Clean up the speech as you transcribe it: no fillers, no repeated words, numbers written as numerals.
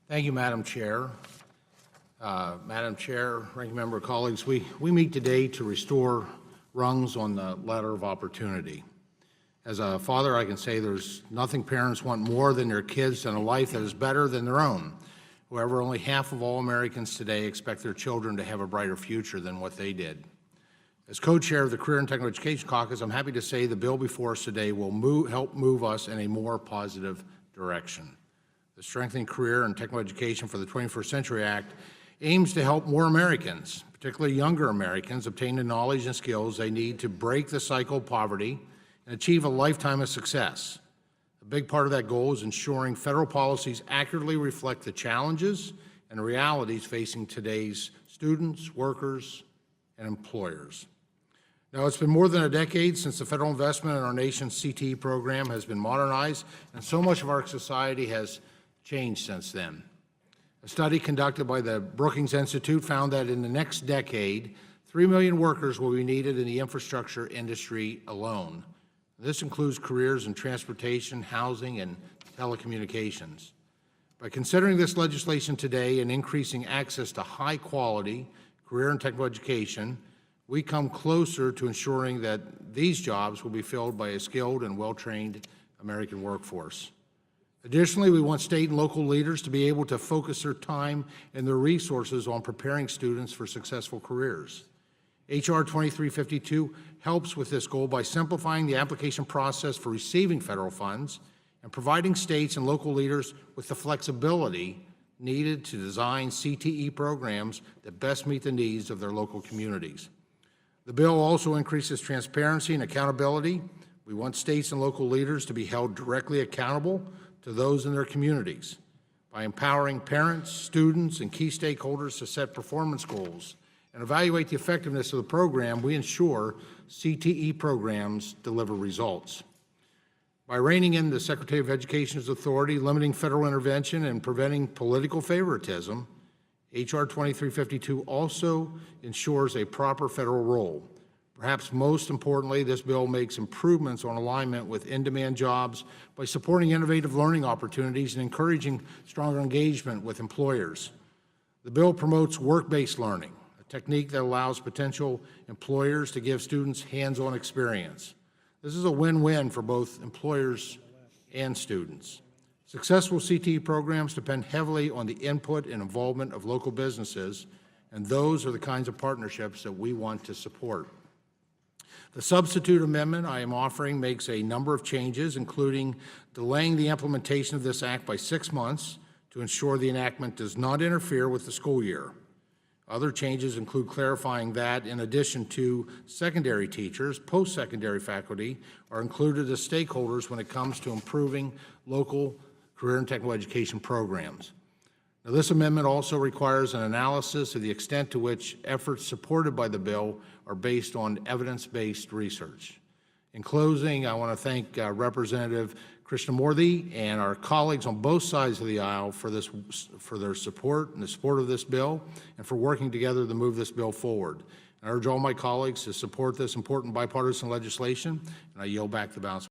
Thank you, Madam Chair. Madam Chair, ranking member, colleagues, we meet today to restore rungs on the ladder of opportunity. As a father, I can say there's nothing parents want more than their kids and a life that is better than their own. However, only half of all Americans today expect their children to have a brighter future than what they did. As co-chair of the Career and Technical Education Caucus, I'm happy to say the bill before us today will help move us in a more positive direction. The Strengthening Career and Technical Education for the 21st Century Act aims to help more Americans, particularly younger Americans, obtain the knowledge and skills they need to break the cycle of poverty and achieve a lifetime of success. A big part of that goal is ensuring federal policies accurately reflect the challenges and realities facing today's students, workers, and employers. Now, it's been more than a decade since the federal investment in our nation's CTE program has been modernized, and so much of our society has changed since then. A study conducted by the Brookings Institute found that in the next decade, 3 million workers will be needed in the infrastructure industry alone. This includes careers in transportation, housing, and telecommunications. By considering this legislation today and increasing access to high-quality career and technical education, we come closer to ensuring that these jobs will be filled by a skilled and well-trained American workforce. Additionally, we want state and local leaders to be able to focus their time and their resources on preparing students for successful careers. H.R. 2352 helps with this goal by simplifying the application process for receiving federal funds and providing states and local leaders with the flexibility needed to design CTE programs that best meet the needs of their local communities. The bill also increases transparency and accountability. We want states and local leaders to be held directly accountable to those in their communities. By empowering parents, students, and key stakeholders to set performance goals and evaluate the effectiveness of the program, we ensure CTE programs deliver results. By reining in the Secretary of Education's authority, limiting federal intervention, and preventing political favoritism, H.R. 2352 also ensures a proper federal role. Perhaps most importantly, this bill makes improvements on alignment with in-demand jobs by supporting innovative learning opportunities and encouraging stronger engagement with employers. The bill promotes work-based learning, a technique that allows potential employers to give students hands-on experience. This is a win-win for both employers and students. Successful CTE programs depend heavily on the input and involvement of local businesses, and those are the kinds of partnerships that we want to support. The substitute amendment I am offering makes a number of changes, including delaying the implementation of this act by 6 months to ensure the enactment does not interfere with the school year. Other changes include clarifying that, in addition to secondary teachers, post-secondary faculty are included as stakeholders when it comes to improving local career and technical education programs. Now, this amendment also requires an analysis of the extent to which efforts supported by the bill are based on evidence-based research. In closing, I want to thank Representative Krishnamurthy and our colleagues on both sides of the aisle for their support and the support of this bill and for working together to move this bill forward. I urge all my colleagues to support this important bipartisan legislation, and I yield back the balance.